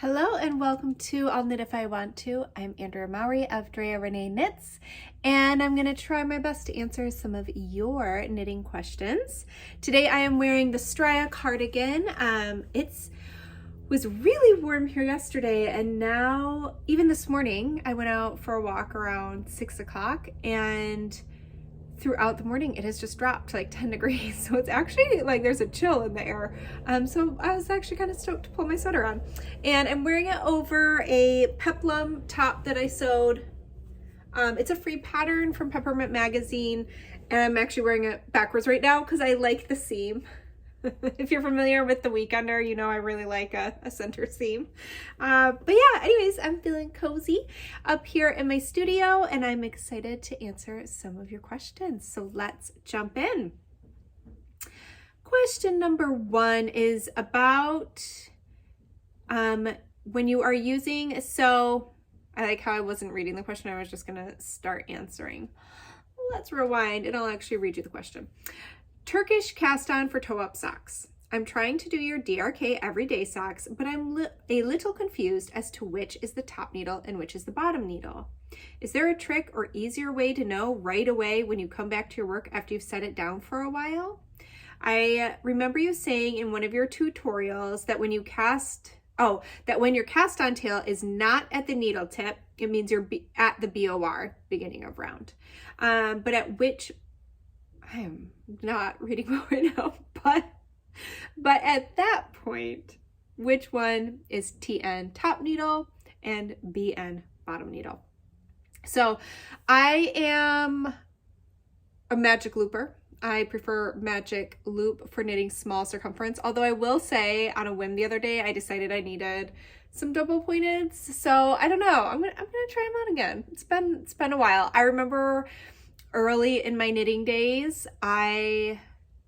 Hello and welcome to I'll Knit If I Want To. I'm Andrea Mowry of Drea Renee Knits, and I'm going to try my best to answer some of your knitting questions. Today I am wearing the Straya cardigan. It was really warm here yesterday, and now even this morning I went out for a walk around 6 o'clock, and throughout the morning it has just dropped to like 10 degrees, so it's actually like there's a chill in the air. So I was actually kind of stoked to pull my sweater on, and I'm wearing it over a peplum top that I sewed. It's a free pattern from Peppermint magazine, and I'm actually wearing it backwards right now because I like the seam. If you're familiar with The Weekender, you know I really like a center seam. But yeah, anyways, I'm feeling cozy up here in my studio, and I'm excited to answer some of your questions. So let's jump in. Question number one is about when you are using, so I like how I wasn't reading the question, I was just gonna start answering. Let's rewind and I'll actually read you the question. Turkish cast on for toe-up socks. I'm trying to do your DRK everyday socks, but I'm a little confused as to which is the top needle and which is the bottom needle. Is there a trick or easier way to know right away when you come back to your work after you've set it down for a while? I remember you saying in one of your tutorials that when you when your cast on tail is not at the needle tip, it means you're at the BOR, beginning of round. But at which, I am not reading well right now, but at that point, which one is TN top needle and BN bottom needle? So I am a magic looper. I prefer magic loop for knitting small circumference, although I will say on a whim the other day I decided I needed some double pointeds, so I don't know, I'm gonna try them on again. It's been a while. I remember early in my knitting days, I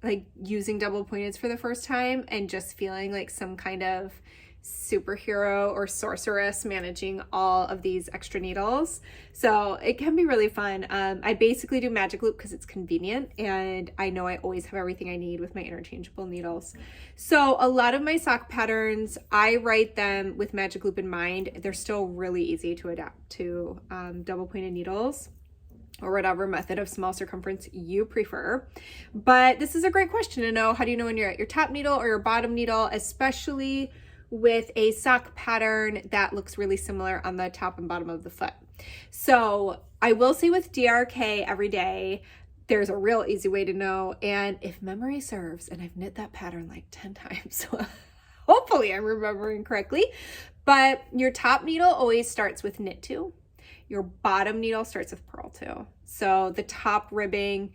like using double pointeds for the first time and just feeling like some kind of superhero or sorceress managing all of these extra needles. So it can be really fun. I basically do magic loop because it's convenient, and I know I always have everything I need with my interchangeable needles. So a lot of my sock patterns, I write them with magic loop in mind. They're still really easy to adapt to double pointed needles, or whatever method of small circumference you prefer. But this is a great question to know. How do you know when you're at your top needle or your bottom needle, especially with a sock pattern that looks really similar on the top and bottom of the foot? So I will say with DRK every day, there's a real easy way to know. And if memory serves, and I've knit that pattern like 10 times, so hopefully I'm remembering correctly, but your top needle always starts with knit 2. Your bottom needle starts with purl 2. So the top ribbing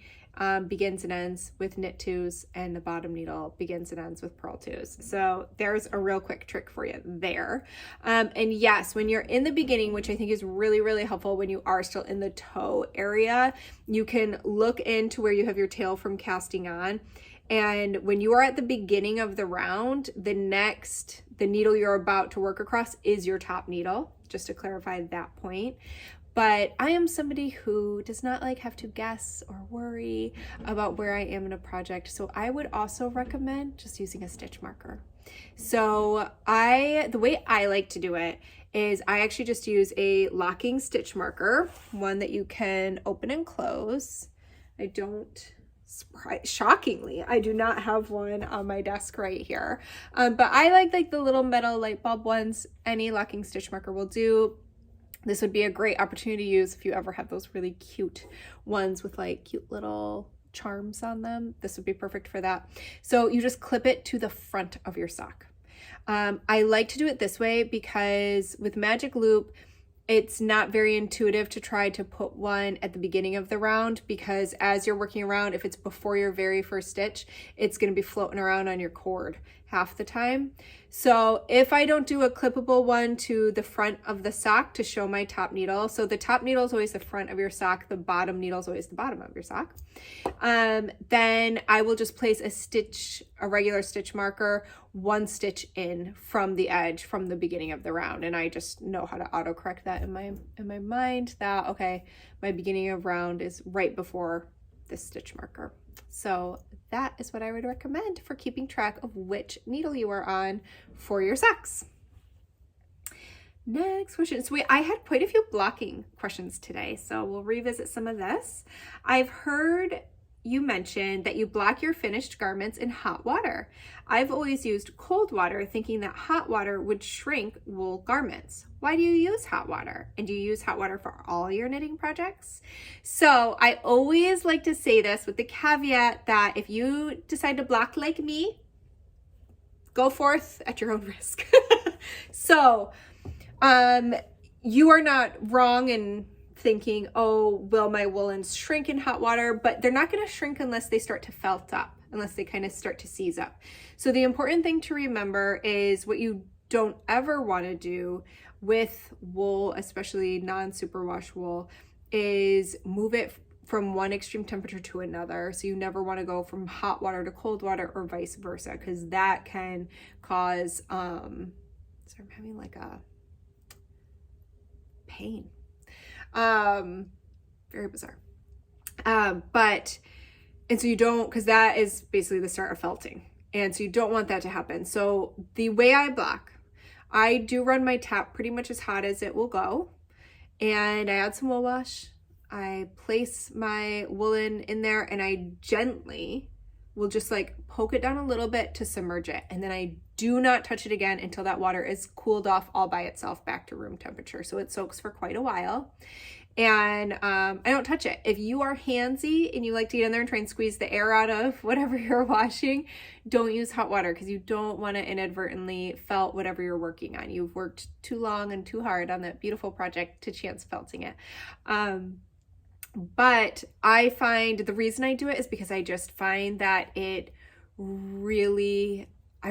begins and ends with knit 2s, and the bottom needle begins and ends with purl 2s. So there's a real quick trick for you there. And yes, when you're in the beginning, which I think is really, really helpful when you are still in the toe area, you can look into where you have your tail from casting on. And when you are at the beginning of the round, the needle you're about to work across is your top needle, just to clarify that point. But I am somebody who does not like have to guess or worry about where I am in a project. So I would also recommend just using a stitch marker. So the way I like to do it is I actually just use a locking stitch marker, one that you can open and close. Shockingly, I do not have one on my desk right here. But I like the little metal light bulb ones. Any locking stitch marker will do. This would be a great opportunity to use if you ever have those really cute ones with like cute little charms on them. This would be perfect for that. So you just clip it to the front of your sock. I like to do it this way because with magic loop, it's not very intuitive to try to put one at the beginning of the round, because as you're working around, if it's before your very first stitch, it's going to be floating around on your cord half the time. So if I don't do a clippable one to the front of the sock to show my top needle, so the top needle is always the front of your sock, the bottom needle is always the bottom of your sock, then I will just place a regular stitch marker 1 stitch in from the edge from the beginning of the round, and I just know how to autocorrect that in my mind that okay, my beginning of round is right before this stitch marker. So that is what I would recommend for keeping track of which needle you are on for your socks. Next question. So I had quite a few blocking questions today, so we'll revisit some of this. I've heard you mention that you block your finished garments in hot water. I've always used cold water, thinking that hot water would shrink wool garments. Why do you use hot water? And do you use hot water for all your knitting projects? So I always like to say this with the caveat that if you decide to block like me, go forth at your own risk. So you are not wrong in thinking, oh, will my woolens shrink in hot water? But they're not going to shrink unless they start to felt up, unless they kind of start to seize up. So the important thing to remember is what you don't ever want to do with wool, especially non-superwash wool, is move it from one extreme temperature to another. So you never want to go from hot water to cold water or vice versa, because that can cause, so I'm having like a pain. Very bizarre. And so you don't, because that is basically the start of felting. And so you don't want that to happen. So the way I block, I do run my tap pretty much as hot as it will go. And I add some wool wash. I place my woolen in there and I gently will just like poke it down a little bit to submerge it. And then I do not touch it again until that water is cooled off all by itself back to room temperature. So it soaks for quite a while. And I don't touch it. If you are handsy and you like to get in there and try and squeeze the air out of whatever you're washing, don't use hot water, because you don't want to inadvertently felt whatever you're working on. You've worked too long and too hard on that beautiful project to chance felting it. But I find the reason I do it is because I just find that I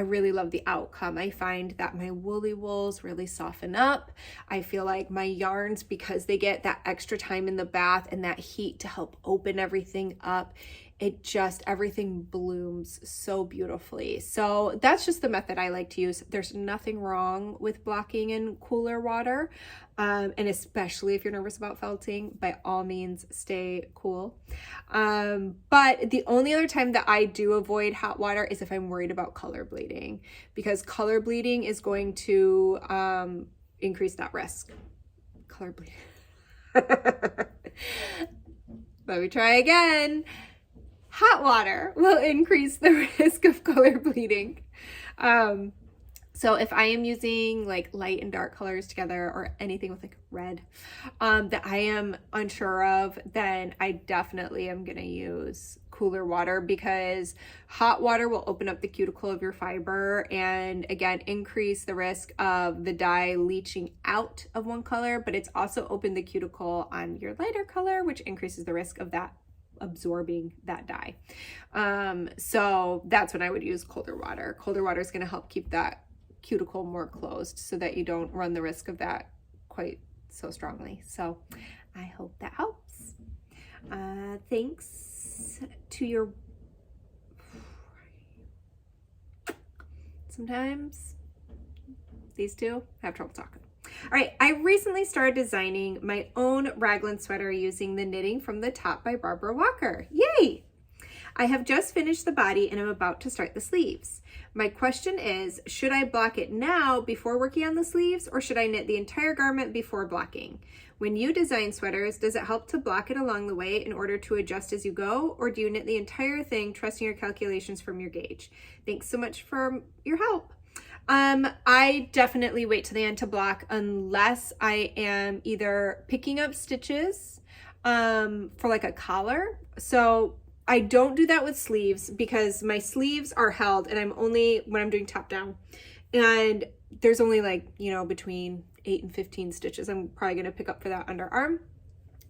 really love the outcome. I find that my woolly wools really soften up. I feel like my yarns, because they get that extra time in the bath and that heat to help open everything up, everything blooms so beautifully. So that's just the method I like to use. There's nothing wrong with blocking in cooler water. And especially if you're nervous about felting, by all means, stay cool. But the only other time that I do avoid hot water is if I'm worried about color bleeding, because color bleeding is going to increase that risk. Color bleeding. Let me try again. Hot water will increase the risk of color bleeding. So if I am using like light and dark colors together, or anything with like red that I am unsure of, then I definitely am going to use cooler water, because hot water will open up the cuticle of your fiber and again increase the risk of the dye leaching out of one color, but it's also opened the cuticle on your lighter color, which increases the risk of that absorbing that dye. So that's when I would use colder water. Colder water is going to help keep that cuticle more closed so that you don't run the risk of that quite so strongly. So I hope that helps. Thanks to your, sometimes these two have trouble talking. All right, I recently started designing my own raglan sweater using the Knitting from the Top by Barbara Walker. Yay! I have just finished the body and I'm about to start the sleeves. My question is, should I block it now before working on the sleeves, or should I knit the entire garment before blocking? When you design sweaters, does it help to block it along the way in order to adjust as you go, or do you knit the entire thing trusting your calculations from your gauge? Thanks so much for your help. I definitely wait to the end to block, unless I am either picking up stitches for like a collar. So I don't do that with sleeves, because my sleeves are held and I'm only, when I'm doing top down, and there's only like, you know, between 8 and 15 stitches I'm probably going to pick up for that underarm.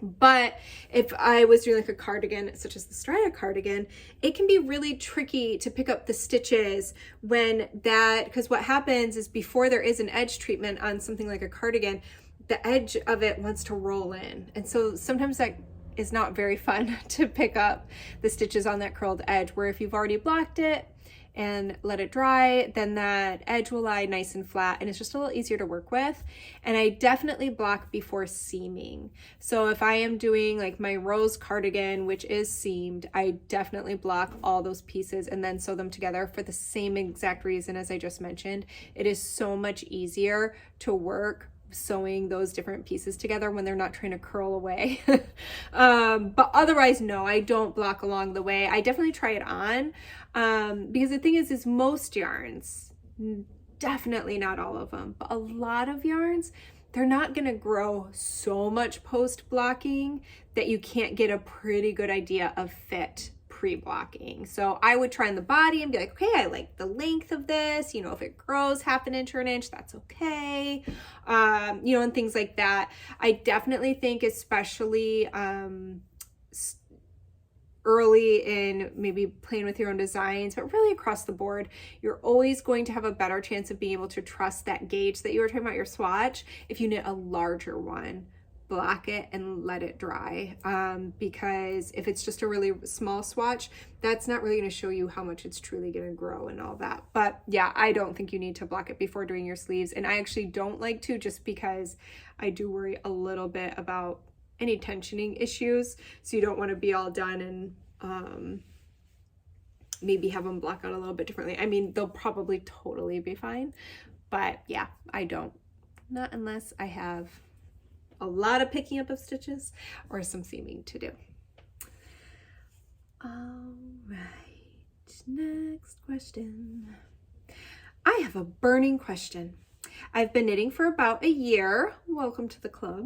But if I was doing like a cardigan, such as the Strata cardigan, it can be really tricky to pick up the stitches when that, because what happens is before there is an edge treatment on something like a cardigan, the edge of it wants to roll in. And so sometimes that is not very fun to pick up the stitches on that curled edge, where if you've already blocked it and let it dry, then that edge will lie nice and flat and it's just a little easier to work with. And I definitely block before seaming. So if I am doing like my rose cardigan, which is seamed, I definitely block all those pieces and then sew them together for the same exact reason as I just mentioned. It is so much easier to work sewing those different pieces together when they're not trying to curl away. But otherwise, no, I don't block along the way. I definitely try it on, because the thing is most yarns, definitely not all of them, but a lot of yarns, they're not going to grow so much post blocking that you can't get a pretty good idea of fit pre-blocking. So I would try on the body and be like, okay, I like the length of this, you know, if it grows half an inch or an inch, that's okay. You know, and things like that. I definitely think, especially early in maybe playing with your own designs, but really across the board, you're always going to have a better chance of being able to trust that gauge that you were talking about, your swatch, if you knit a larger one. Block it and let it dry, because if it's just a really small swatch, that's not really going to show you how much it's truly going to grow and all that. But yeah, I don't think you need to block it before doing your sleeves, and I actually don't like to, just because I do worry a little bit about any tensioning issues, so you don't want to be all done and maybe have them block out a little bit differently. I mean, they'll probably totally be fine, but yeah, I don't, not unless I have a lot of picking up of stitches or some seaming to do. All right, next question. I have a burning question. I've been knitting for about a year, welcome to the club,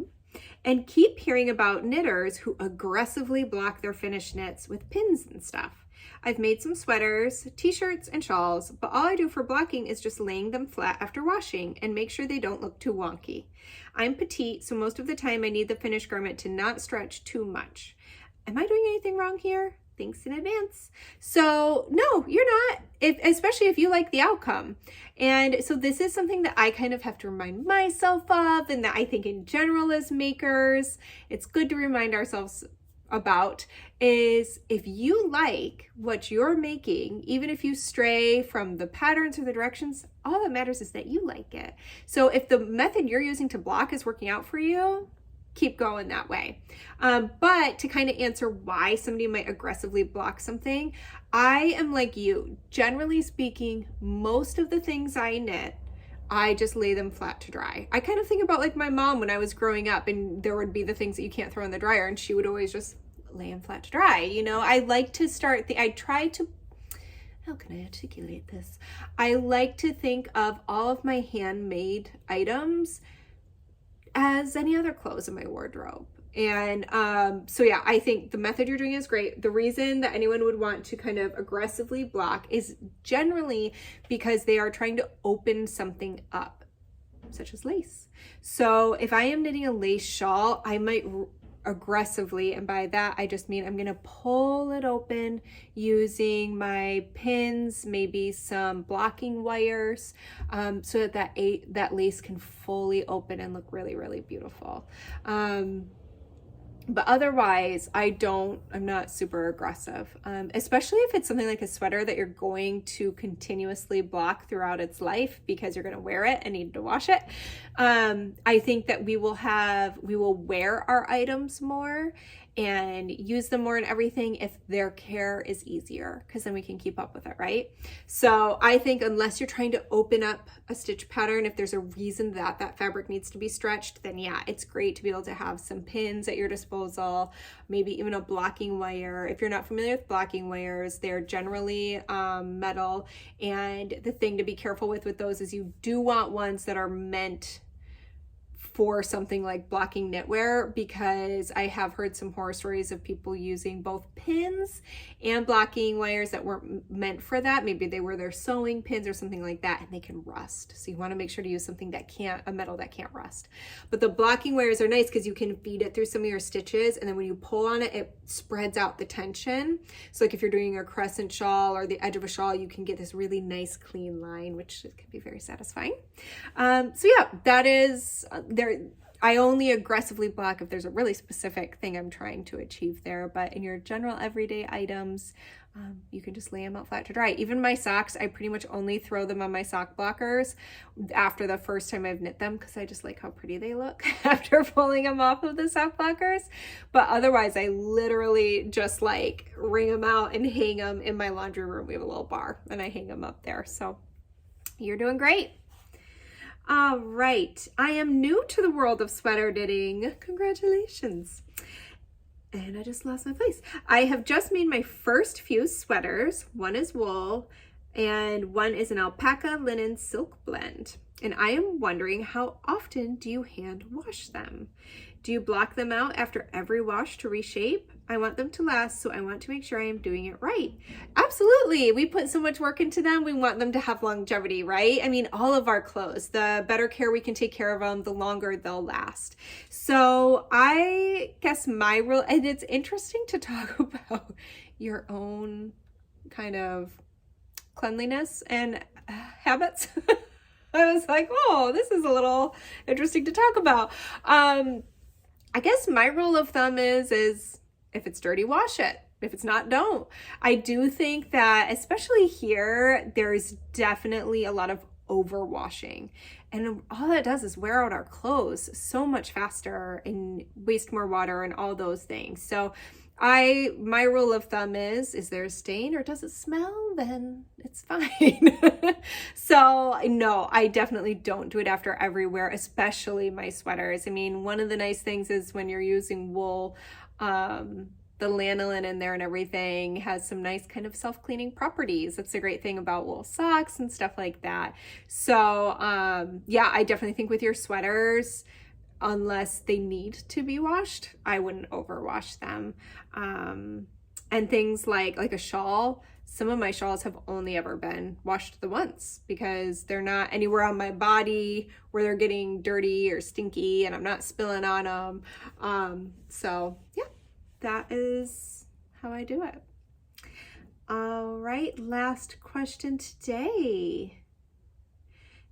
and keep hearing about knitters who aggressively block their finished knits with pins and stuff. I've made some sweaters, t-shirts, and shawls, but all I do for blocking is just laying them flat after washing and make sure they don't look too wonky. I'm petite, so most of the time I need the finished garment to not stretch too much. Am I doing anything wrong here? Thanks in advance. So no, you're not, especially if you like the outcome. And so this is something that I kind of have to remind myself of, and that I think in general as makers, it's good to remind ourselves about, is if you like what you're making, even if you stray from the patterns or the directions, all that matters is that you like it. So if the method you're using to block is working out for you, keep going that way. But to kind of answer why somebody might aggressively block something, I am like you. Generally speaking, most of the things I knit, I just lay them flat to dry. I kind of think about like my mom when I was growing up, and there would be the things that you can't throw in the dryer, and she would always just lay them flat to dry. You know, I like to start I try to, how can I articulate this? I like to think of all of my handmade items as any other clothes in my wardrobe. And so yeah, I think the method you're doing is great. The reason that anyone would want to kind of aggressively block is generally because they are trying to open something up, such as lace. So if I am knitting a lace shawl, I might aggressively, and by that I just mean I'm gonna pull it open using my pins, maybe some blocking wires, so that lace can fully open and look really, really beautiful. But otherwise, I'm not super aggressive, especially if it's something like a sweater that you're going to continuously block throughout its life because you're going to wear it and need to wash it. I think that we will wear our items more and use them more in everything if their care is easier, because then we can keep up with it, right? So I think unless you're trying to open up a stitch pattern, if there's a reason that that fabric needs to be stretched, then yeah, it's great to be able to have some pins at your disposal, maybe even a blocking wire. If you're not familiar with blocking wires, they're generally metal, and the thing to be careful with those is you do want ones that are meant for something like blocking knitwear, because I have heard some horror stories of people using both pins and blocking wires that weren't meant for that. Maybe they were their sewing pins or something like that, and they can rust. So you want to make sure to use something that a metal that can't rust. But the blocking wires are nice because you can feed it through some of your stitches, and then when you pull on it, it spreads out the tension. So like if you're doing a crescent shawl or the edge of a shawl, you can get this really nice clean line, which can be very satisfying. So yeah, that is I only aggressively block if there's a really specific thing I'm trying to achieve there, but in your general everyday items, you can just lay them out flat to dry. Even my socks, I pretty much only throw them on my sock blockers after the first time I've knit them, because I just like how pretty they look after pulling them off of the sock blockers. But otherwise, I literally just like wring them out and hang them in my laundry room. We have a little bar and I hang them up there. So you're doing great. All right. I am new to the world of sweater knitting. Congratulations. And I just lost my place. I have just made my first few sweaters. One is wool and one is an alpaca linen silk blend. And I am wondering, how often do you hand wash them? Do you block them out after every wash to reshape? I want them to last, so I want to make sure I am doing it right. Absolutely. We put so much work into them. We want them to have longevity, right? I mean, all of our clothes, the better care we can take care of them, the longer they'll last. So I guess my rule, and it's interesting to talk about your own kind of cleanliness and habits. I was like, oh, this is a little interesting to talk about. I guess my rule of thumb is if it's dirty, wash it. If it's not, don't. I do think that, especially here, there's definitely a lot of overwashing. And all that does is wear out our clothes so much faster and waste more water and all those things. So my rule of thumb is there a stain or does it smell? Then it's fine. So no, I definitely don't do it after every wear, especially my sweaters. I mean, one of the nice things is when you're using wool, the lanolin in there and everything has some nice kind of self-cleaning properties. That's the great thing about wool socks and stuff like that. So yeah, I definitely think with your sweaters, unless they need to be washed, I wouldn't overwash them. And things like a shawl, some of my shawls have only ever been washed the once because they're not anywhere on my body where they're getting dirty or stinky and I'm not spilling on them. So yeah, that is how I do it. All right, last question today.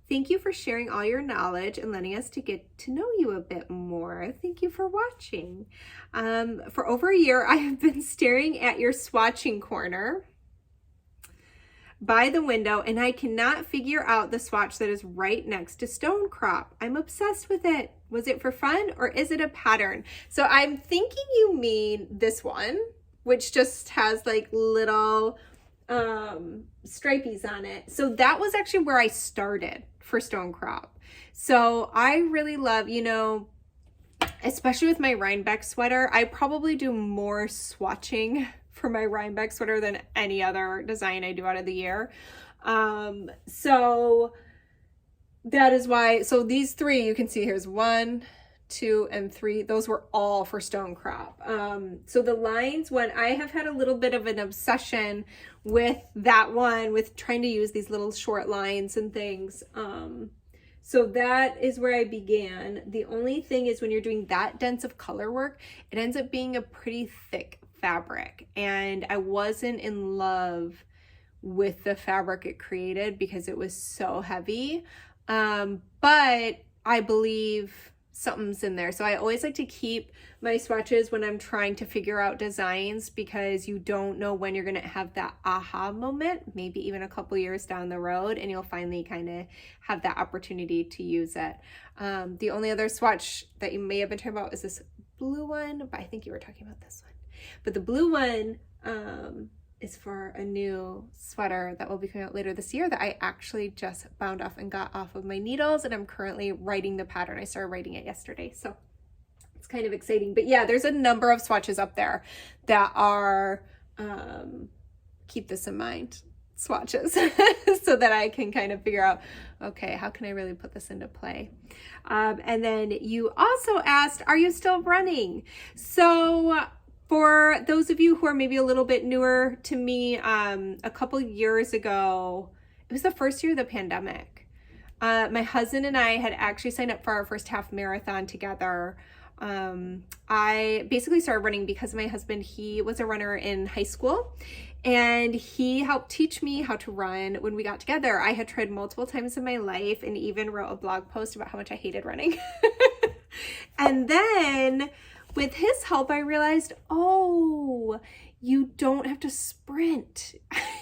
Thank you for sharing all your knowledge and letting us to get to know you a bit more. Thank you for watching. For over a year, I have been staring at your swatching corner by the window, and I cannot figure out the swatch that is right next to Stone Crop. I'm obsessed with it. Was it for fun or is it a pattern? So I'm thinking you mean this one, which just has like little stripies on it. So that was actually where I started for Stone Crop. So I really love, you know, especially with my Rhinebeck sweater, I probably do more swatching for my Rhinebeck sweater than any other design I do out of the year. So that is why, so these three, you can see here's 1, 2, and 3. Those were all for Stone Crop. So the lines, when I have had a little bit of an obsession with that one, with trying to use these little short lines and things. So that is where I began. The only thing is when you're doing that dense of color work, it ends up being a pretty thick fabric. And I wasn't in love with the fabric it created because it was so heavy. But I believe something's in there. So I always like to keep my swatches when I'm trying to figure out designs because you don't know when you're going to have that aha moment, maybe even a couple years down the road, and you'll finally kind of have that opportunity to use it. The only other swatch that you may have been talking about is this blue one, but I think you were talking about this one. But the blue one is for a new sweater that will be coming out later this year that I actually just bound off and got off of my needles, and I'm currently writing the pattern. I started writing it yesterday, so it's kind of exciting. But yeah, there's a number of swatches up there that are, keep this in mind, swatches, so that I can kind of figure out, okay, how can I really put this into play? And then you also asked, are you still running? So for those of you who are maybe a little bit newer to me, a couple years ago, it was the first year of the pandemic. My husband and I had actually signed up for our first half marathon together. I basically started running because my husband, he was a runner in high school, and he helped teach me how to run when we got together. I had tried multiple times in my life and even wrote a blog post about how much I hated running. And then with his help, I realized, oh, you don't have to sprint.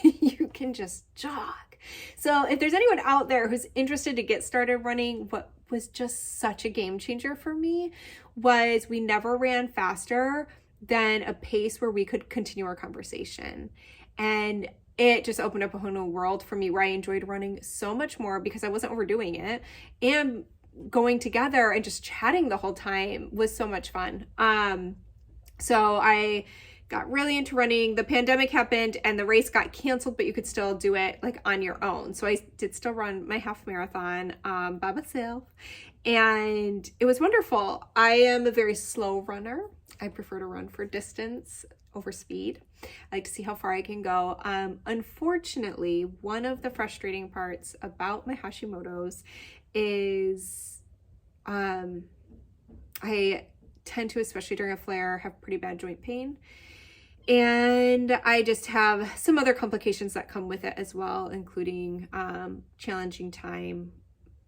You can just jog. So if there's anyone out there who's interested to get started running, what was just such a game changer for me was we never ran faster than a pace where we could continue our conversation. And it just opened up a whole new world for me where I enjoyed running so much more because I wasn't overdoing it, and going together and just chatting the whole time was so much fun. So I got really into running. The pandemic happened and the race got canceled, but you could still do it like on your own. So I did still run my half marathon by myself, and it was wonderful. I am a very slow runner. I prefer to run for distance over speed. I like to see how far I can go. Unfortunately, one of the frustrating parts about my Hashimoto's is I tend to, especially during a flare, have pretty bad joint pain. And I just have some other complications that come with it as well, including challenging time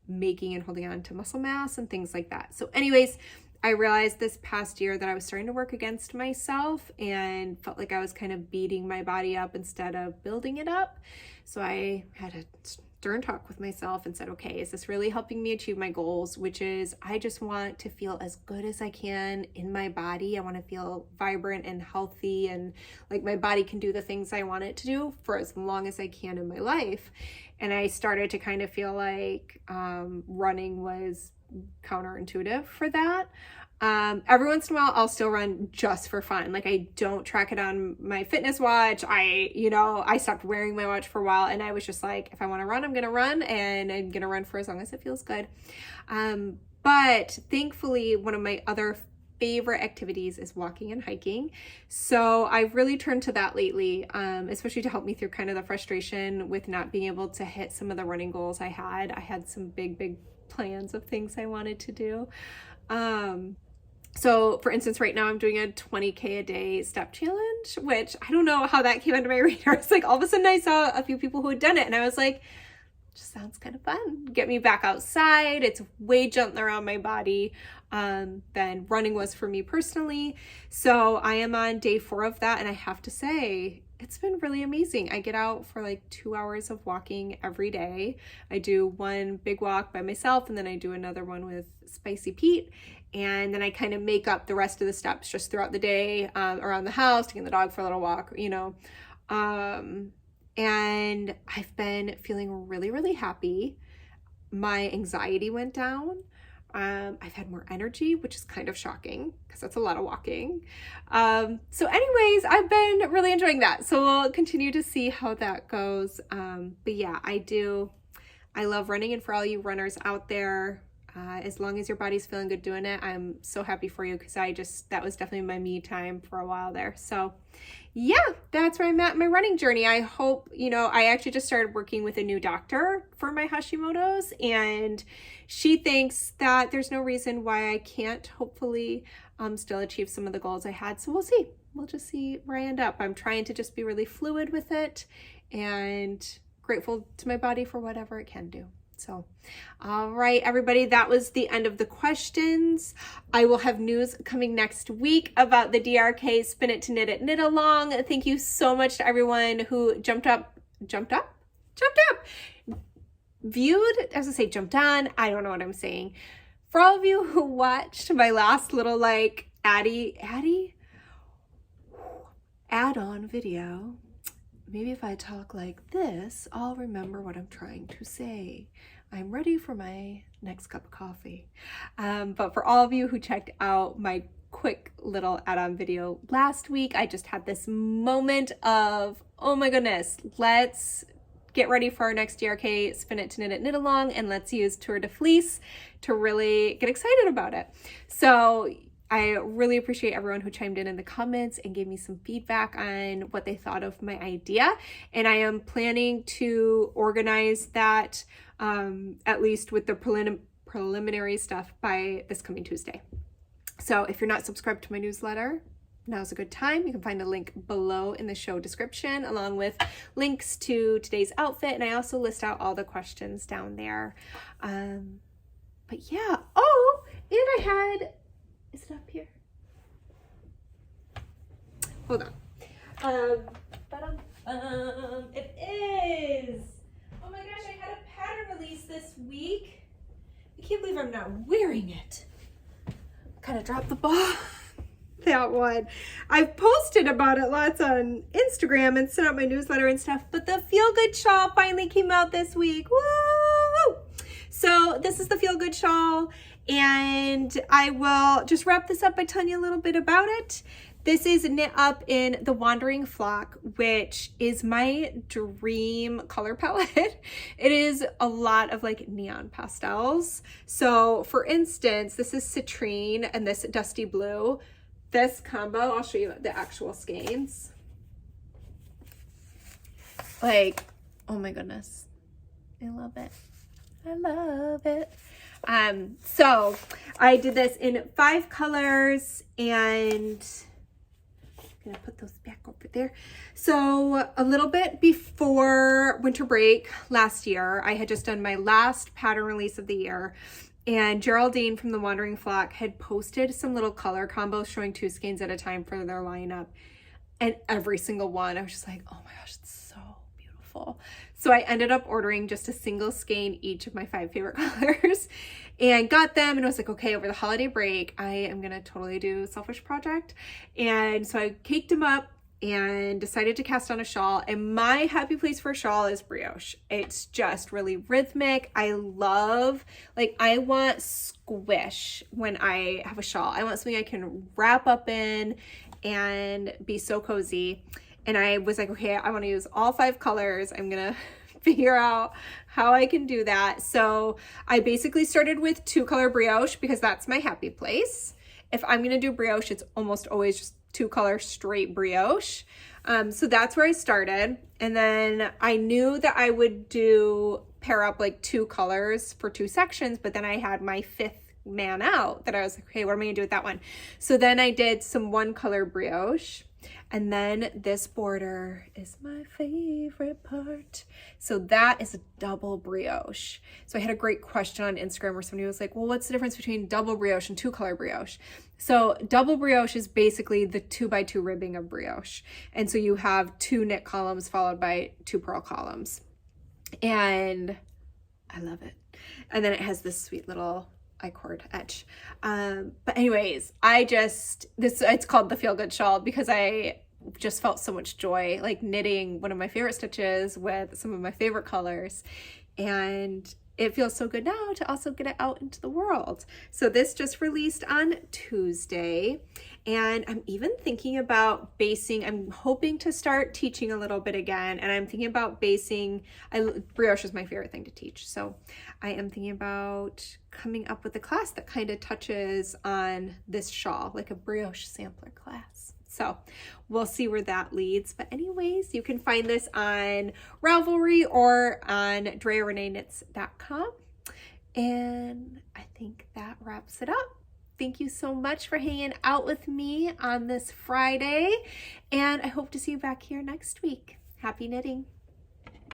making and holding on to muscle mass and things like that. So anyways, I realized this past year that I was starting to work against myself and felt like I was kind of beating my body up instead of building it up. So I had a stern talk with myself and said, okay, is this really helping me achieve my goals? Which is, I just want to feel as good as I can in my body. I want to feel vibrant and healthy, and like my body can do the things I want it to do for as long as I can in my life. And I started to kind of feel like running was counterintuitive for that. Every once in a while, I'll still run just for fun. Like, I don't track it on my fitness watch. I stopped wearing my watch for a while, and I was just like, if I want to run, I'm going to run, and I'm going to run for as long as it feels good. But thankfully, one of my other favorite activities is walking and hiking. So I've really turned to that lately, especially to help me through kind of the frustration with not being able to hit some of the running goals I had. I had some big plans of things I wanted to do. So for instance, right now I'm doing a 20K a day step challenge, which I don't know how that came under my radar. It's like all of a sudden I saw a few people who had done it, and I was like, just sounds kind of fun. Get me back outside. It's way gentler on my body than running was for me personally. So I am on day 4 of that, and I have to say, it's been really amazing. I get out for like 2 hours of walking every day. I do one big walk by myself, and then I do another one with Spicy Pete. And then I kind of make up the rest of the steps just throughout the day, around the house, taking the dog for a little walk, and I've been feeling really happy. My anxiety went down. I've had more energy, which is kind of shocking because that's a lot of walking. So anyways, I've been really enjoying that. So we'll continue to see how that goes. But yeah, I love running. And for all you runners out there, as long as your body's feeling good doing it, I'm so happy for you, because that was definitely my me time for a while there. So yeah, that's where I'm at in my running journey. I hope, I actually just started working with a new doctor for my Hashimoto's, and she thinks that there's no reason why I can't hopefully still achieve some of the goals I had. So we'll see. We'll just see where I end up. I'm trying to just be really fluid with it and grateful to my body for whatever it can do. So, all right, everybody, that was the end of the questions. I will have news coming next week about the DRK Spin It to Knit It Knit Along. Thank you so much to everyone who jumped up, viewed, I was gonna say jumped on, I don't know what I'm saying. For all of you who watched my last little add-on video, maybe if I talk like this, I'll remember what I'm trying to say. I'm ready for my next cup of coffee. But for all of you who checked out my quick little add-on video last week, I just had this moment of, oh my goodness, let's get ready for our next DRK Spin It to Knit It Knit Along, and let's use Tour de Fleece to really get excited about it. So I really appreciate everyone who chimed in the comments and gave me some feedback on what they thought of my idea. And I am planning to organize that, at least with the preliminary stuff, by this coming Tuesday. So if you're not subscribed to my newsletter, now's a good time. You can find a link below in the show description, along with links to today's outfit. And I also list out all the questions down there. But yeah, and is it up here? Hold on. It is. Oh my gosh, I had a pattern release this week. I can't believe I'm not wearing it. Kind of dropped the ball. that one. I've posted about it lots on Instagram and sent out my newsletter and stuff, but the Feel Good shawl finally came out this week. Woo! So this is the Feel Good shawl, and I will just wrap this up by telling you a little bit about it. This is knit up in the Wandering Flock, which is my dream color palette. It is a lot of like neon pastels. So for instance, this is citrine and this dusty blue. This combo, I'll show you the actual skeins. Like, oh my goodness. I love it. I love it. So I did this in 5 colors, and I'm gonna put those back over there. So a little bit before winter break last year, I had just done my last pattern release of the year, and Geraldine from the Wandering Flock had posted some little color combos showing 2 skeins at a time for their lineup. And every single one, I was just like, oh my gosh, it's so beautiful. So I ended up ordering just a single skein each of my 5 favorite colors and got them, and I was like, okay, over the holiday break, I am gonna totally do Selfish Project. And so I caked them up and decided to cast on a shawl, and my happy place for a shawl is brioche. It's just really rhythmic. I love, like, I want squish when I have a shawl. I want something I can wrap up in and be so cozy. And I was like, okay, I want to use all 5 colors. I'm gonna figure out how I can do that. So I basically started with 2 color brioche because that's my happy place. If I'm gonna do brioche, it's almost always just 2 color straight brioche. So that's where I started. And then I knew that I would pair up like 2 colors for 2 sections, but then I had my 5th man out that I was like, okay, what am I gonna do with that one? So then I did some 1 color brioche. And then this border is my favorite part. So that is a double brioche. So I had a great question on Instagram where somebody was like, well, what's the difference between double brioche and 2 color brioche? So double brioche is basically the 2x2 ribbing of brioche. And so you have 2 knit columns followed by 2 purl columns. And I love it. And then it has this sweet little I-cord etch. But anyways, it's called the Feel Good shawl because I just felt so much joy, like knitting one of my favorite stitches with some of my favorite colors. And it feels so good now to also get it out into the world. So this just released on Tuesday, and I'm even thinking about basing. I'm hoping to start teaching a little bit again, and I'm thinking about basing. Brioche is my favorite thing to teach, so I am thinking about coming up with a class that kind of touches on this shawl, like a brioche sampler class. So we'll see where that leads. But anyways, you can find this on Ravelry or on DreaReneeKnits.com. And I think that wraps it up. Thank you so much for hanging out with me on this Friday. And I hope to see you back here next week. Happy knitting.